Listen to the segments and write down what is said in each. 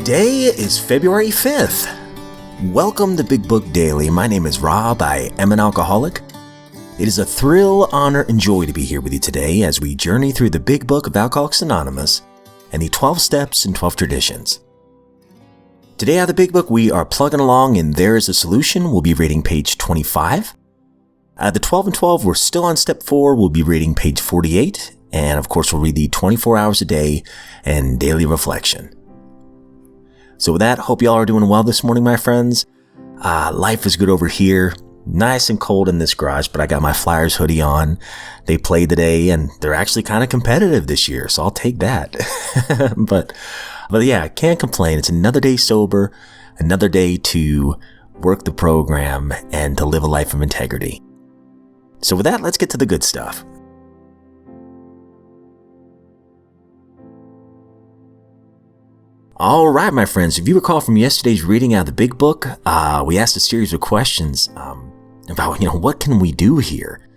Today is February 5th. Welcome to Big Book Daily. My name is Rob. I am an alcoholic. It is a thrill, honor, and joy to be here with you today as we journey through the Big Book of Alcoholics Anonymous and the 12 Steps and 12 Traditions. Today out of the Big Book, we are plugging along and There is a Solution. We'll be reading page 25. Out of the 12 and 12, we're still on step 4. We'll be reading page 48. And of course, we'll read the 24 hours a day and daily reflection. So with that, hope y'all are doing well this morning, my friends. Life is good over here. Nice and cold in this garage, but I got my Flyers hoodie on. They played today, and they're actually kind of competitive this year, so I'll take that. But yeah, I can't complain. It's another day sober, another day to work the program and to live a life of integrity. So with that, let's get to the good stuff. All right, my friends, if you recall from yesterday's reading out of the Big Book, we asked a series of questions about, what can we do here?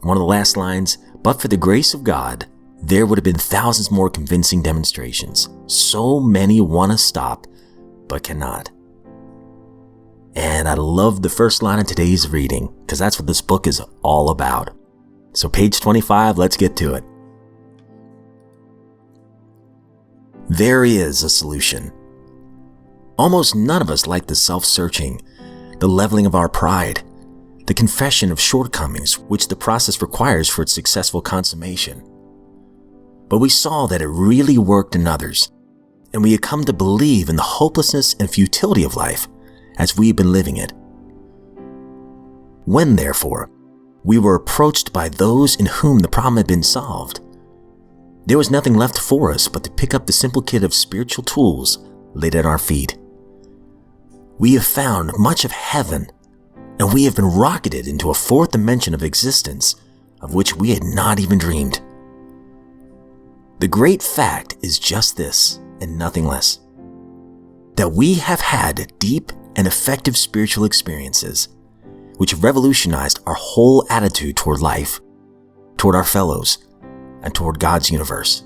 One of the last lines, but for the grace of God, there would have been thousands more convincing demonstrations. So many want to stop, but cannot. And I love the first line of today's reading, because that's what this book is all about. So page 25, let's get to it. There is a solution. Almost none of us like the self-searching, the leveling of our pride, the confession of shortcomings which the process requires for its successful consummation. But we saw that it really worked in others, and we had come to believe in the hopelessness and futility of life as we had been living it. When, therefore, we were approached by those in whom the problem had been solved, there was nothing left for us but to pick up the simple kit of spiritual tools laid at our feet. We have found much of heaven, and we have been rocketed into a fourth dimension of existence of which we had not even dreamed. The great fact is just this, and nothing less, that we have had deep and effective spiritual experiences which have revolutionized our whole attitude toward life, toward our fellows, and toward God's universe.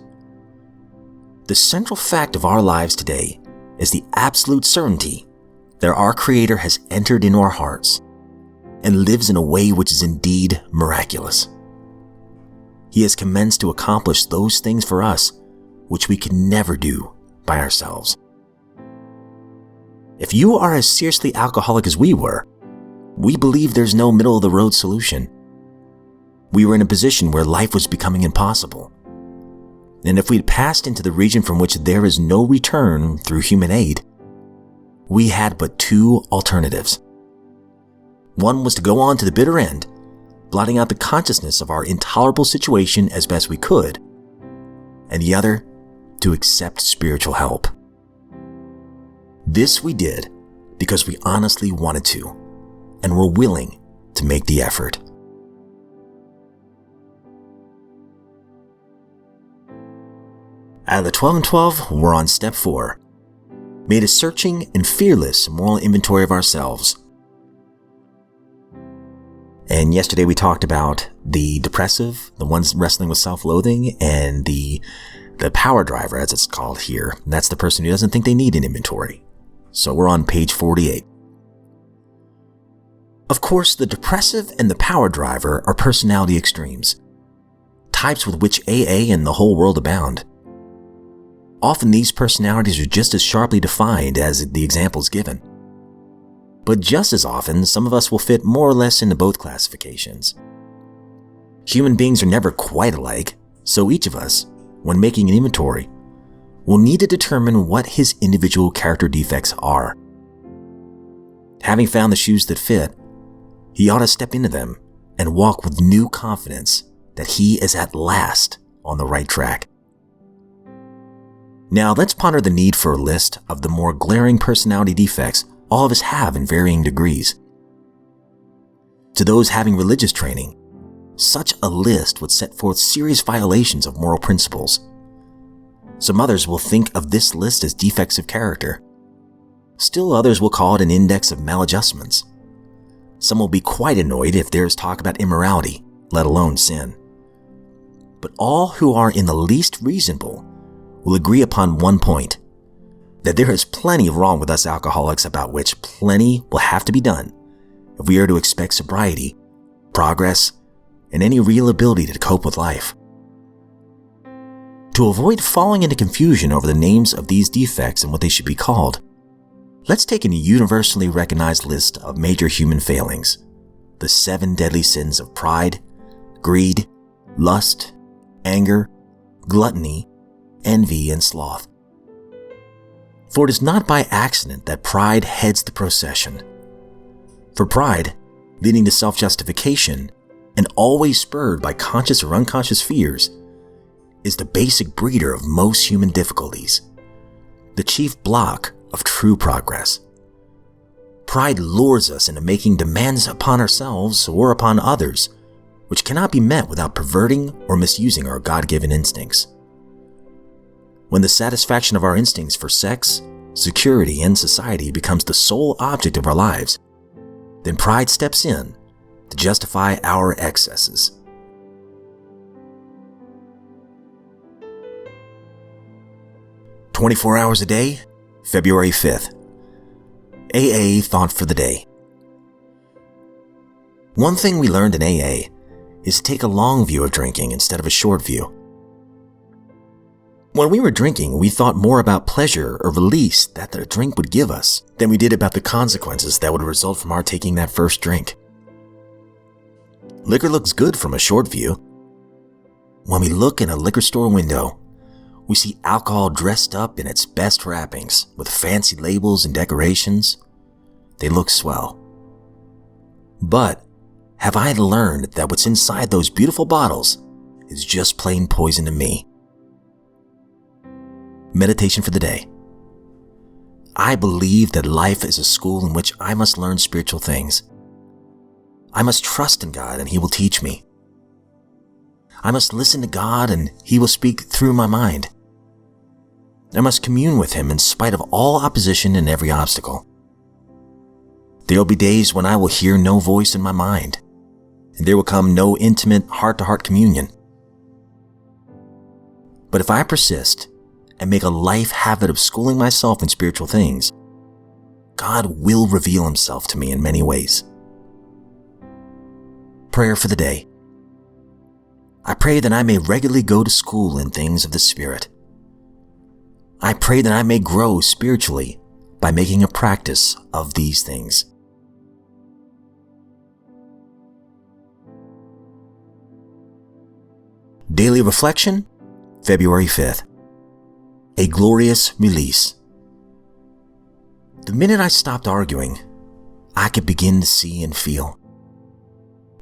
The central fact of our lives today is the absolute certainty that our Creator has entered into our hearts and lives in a way which is indeed miraculous. He has commenced to accomplish those things for us which we could never do by ourselves. If you are as seriously alcoholic as we were, we believe there's no middle-of-the-road solution. We were in a position where life was becoming impossible. And if we'd passed into the region from which there is no return through human aid, we had but two alternatives. One was to go on to the bitter end, blotting out the consciousness of our intolerable situation as best we could, and the other, to accept spiritual help. This we did because we honestly wanted to, and were willing to make the effort. Out of the 12 and 12, we're on step 4. Made a searching and fearless moral inventory of ourselves. And yesterday we talked about the depressive, the ones wrestling with self-loathing, and the power driver, as it's called here. And that's the person who doesn't think they need an inventory. So we're on page 48. Of course, the depressive and the power driver are personality extremes, types with which AA and the whole world abound. Often these personalities are just as sharply defined as the examples given. But just as often, some of us will fit more or less into both classifications. Human beings are never quite alike, so each of us, when making an inventory, will need to determine what his individual character defects are. Having found the shoes that fit, he ought to step into them and walk with new confidence that he is at last on the right track. Now let's ponder the need for a list of the more glaring personality defects all of us have in varying degrees. To those having religious training, such a list would set forth serious violations of moral principles. Some others will think of this list as defects of character. Still others will call it an index of maladjustments. Some will be quite annoyed if there is talk about immorality, let alone sin. But all who are in the least reasonable will agree upon one point, that there is plenty wrong with us alcoholics, about which plenty will have to be done if we are to expect sobriety, progress, and any real ability to cope with life. To avoid falling into confusion over the names of these defects and what they should be called, let's take a universally recognized list of major human failings, the 7 deadly sins of pride, greed, lust, anger, gluttony, envy, and sloth. For it is not by accident that pride heads the procession. For pride, leading to self-justification and always spurred by conscious or unconscious fears, is the basic breeder of most human difficulties, the chief block of true progress. Pride lures us into making demands upon ourselves or upon others, which cannot be met without perverting or misusing our God-given instincts. When the satisfaction of our instincts for sex, security, and society becomes the sole object of our lives, then pride steps in to justify our excesses. "24 hours a day, February 5th. AA Thought for the Day. One thing we learned in AA is to take a long view of drinking instead of a short view. When we were drinking, we thought more about pleasure or release that the drink would give us than we did about the consequences that would result from our taking that first drink. Liquor looks good from a short view. When we look in a liquor store window, we see alcohol dressed up in its best wrappings with fancy labels and decorations. They look swell. But have I learned that what's inside those beautiful bottles is just plain poison to me? Meditation for the day. I believe that life is a school in which I must learn spiritual things. I must trust in God and He will teach me. I must listen to God and He will speak through my mind. I must commune with Him in spite of all opposition and every obstacle. There will be days when I will hear no voice in my mind, and there will come no intimate heart-to-heart communion. But if I persist and make a life habit of schooling myself in spiritual things, God will reveal Himself to me in many ways. Prayer for the day. I pray that I may regularly go to school in things of the Spirit. I pray that I may grow spiritually by making a practice of these things. Daily Reflection, February 5th. A glorious release. The minute I stopped arguing, I could begin to see and feel.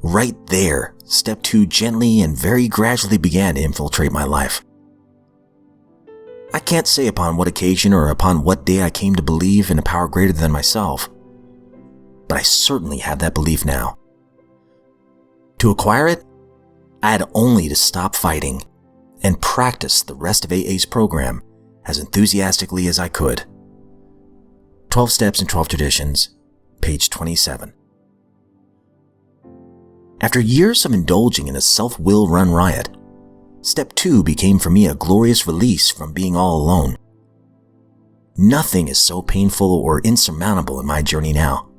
Right there, step 2 gently and very gradually began to infiltrate my life. I can't say upon what occasion or upon what day I came to believe in a power greater than myself, but I certainly have that belief now. To acquire it, I had only to stop fighting and practice the rest of AA's program as enthusiastically as I could. 12 Steps and 12 Traditions, page 27. After years of indulging in a self-will run riot, Step 2 became for me a glorious release from being all alone. Nothing is so painful or insurmountable in my journey now.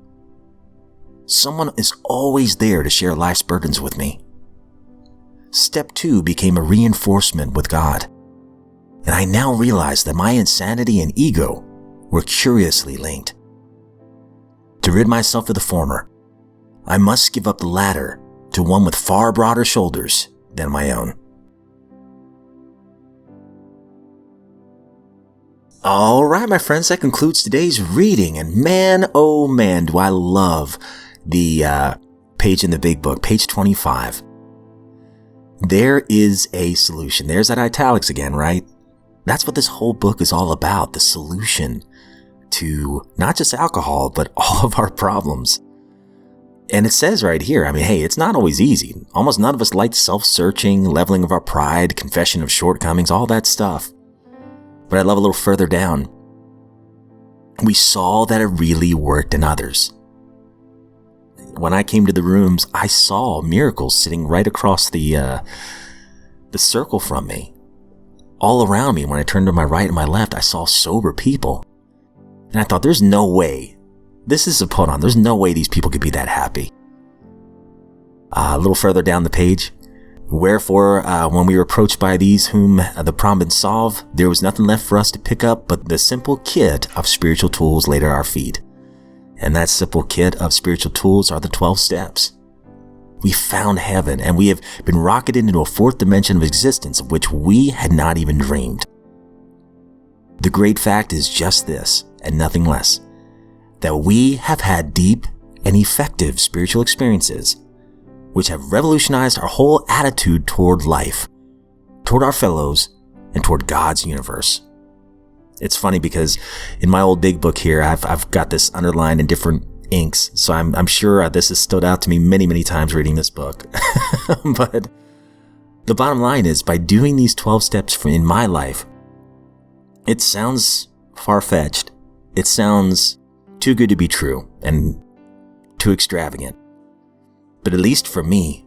Someone is always there to share life's burdens with me. Step 2 became a reinforcement with God, and I now realize that my insanity and ego were curiously linked. To rid myself of the former, I must give up the latter to one with far broader shoulders than my own. All right, my friends, that concludes today's reading. And man, oh man, do I love the page in the big book, page 25. There is a solution. There's that italics again, right? That's what this whole book is all about, the solution to not just alcohol, but all of our problems. And it says right here, I mean, hey, it's not always easy. Almost none of us like self-searching, leveling of our pride, confession of shortcomings, all that stuff. But I love a little further down, we saw that it really worked in others. When I came to the rooms, I saw miracles sitting right across the circle from me. All around me, when I turned to my right and my left, I saw sober people And I thought, there's no way. This is a put on. There's no way these people could be that happy. A little further down the page. Wherefore, when we were approached by these whom the problem had solved, there was nothing left for us to pick up but the simple kit of spiritual tools laid at our feet. And that simple kit of spiritual tools are the 12 steps. We found heaven, and we have been rocketed into a fourth dimension of existence of which we had not even dreamed. The great fact is just this, and nothing less, that we have had deep and effective spiritual experiences which have revolutionized our whole attitude toward life, toward our fellows, and toward God's universe. It's funny because in my old big book here, I've got this underlined in different inks, so I'm sure this has stood out to me many, many times reading this book. But the bottom line is, by doing these 12 steps in my life, it sounds far-fetched. It sounds too good to be true and too extravagant. But at least for me,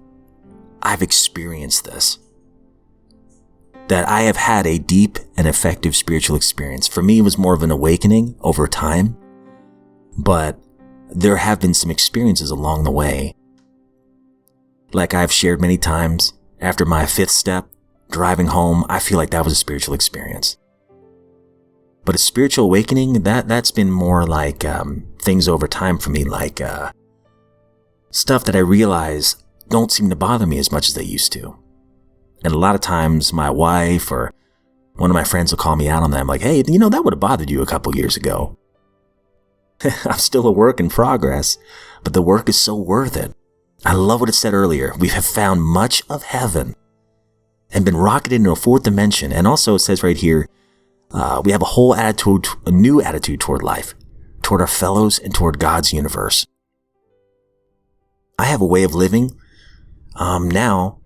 I've experienced this. That I have had a deep and effective spiritual experience. For me, it was more of an awakening over time. But there have been some experiences along the way. Like I've shared many times, after my 5th step, driving home, I feel like that was a spiritual experience. But a spiritual awakening, that's been more like things over time for me, like stuff that I realize don't seem to bother me as much as they used to. And a lot of times my wife or one of my friends will call me out on that. I'm like, hey, that would have bothered you a couple years ago. I'm still a work in progress, but the work is so worth it. I love what it said earlier. We have found much of heaven and been rocketed into a fourth dimension. And also it says right here, we have a new attitude toward life, toward our fellows, and toward God's universe. I have a way of living now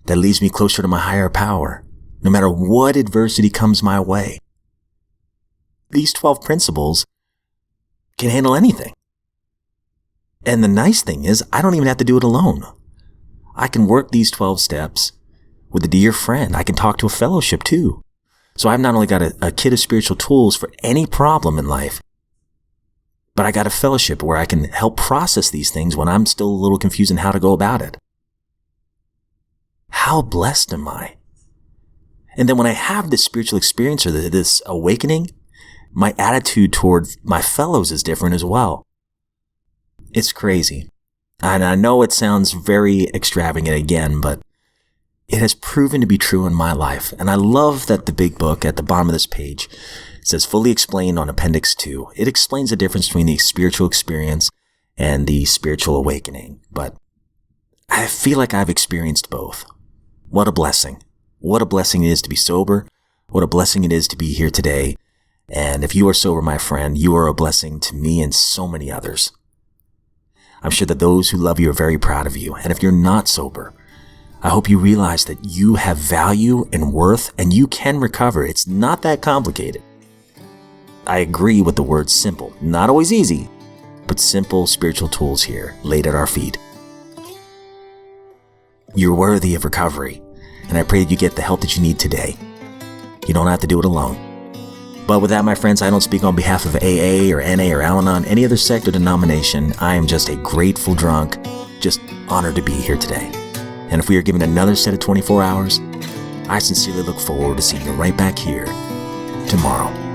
that leads me closer to my higher power, no matter what adversity comes my way. These 12 principles can handle anything. And the nice thing is, I don't even have to do it alone. I can work these 12 steps with a dear friend. I can talk to a fellowship too. So I've not only got a kit of spiritual tools for any problem in life, but I got a fellowship where I can help process these things when I'm still a little confused on how to go about it. How blessed am I? And then when I have this spiritual experience or this awakening, my attitude toward my fellows is different as well. It's crazy. And I know it sounds very extravagant again, but it has proven to be true in my life. And I love that the big book at the bottom of this page says fully explained on Appendix 2. It explains the difference between the spiritual experience and the spiritual awakening. But I feel like I've experienced both. What a blessing. What a blessing it is to be sober. What a blessing it is to be here today. And if you are sober, my friend, you are a blessing to me and so many others. I'm sure that those who love you are very proud of you. And if you're not sober, I hope you realize that you have value and worth and you can recover. It's not that complicated. I agree with the word simple. Not always easy, but simple spiritual tools here laid at our feet. You're worthy of recovery, and I pray that you get the help that you need today. You don't have to do it alone. But with that, my friends, I don't speak on behalf of AA or NA or Al-Anon, any other sect or denomination. I am just a grateful drunk, just honored to be here today. And if we are given another set of 24 hours, I sincerely look forward to seeing you right back here tomorrow.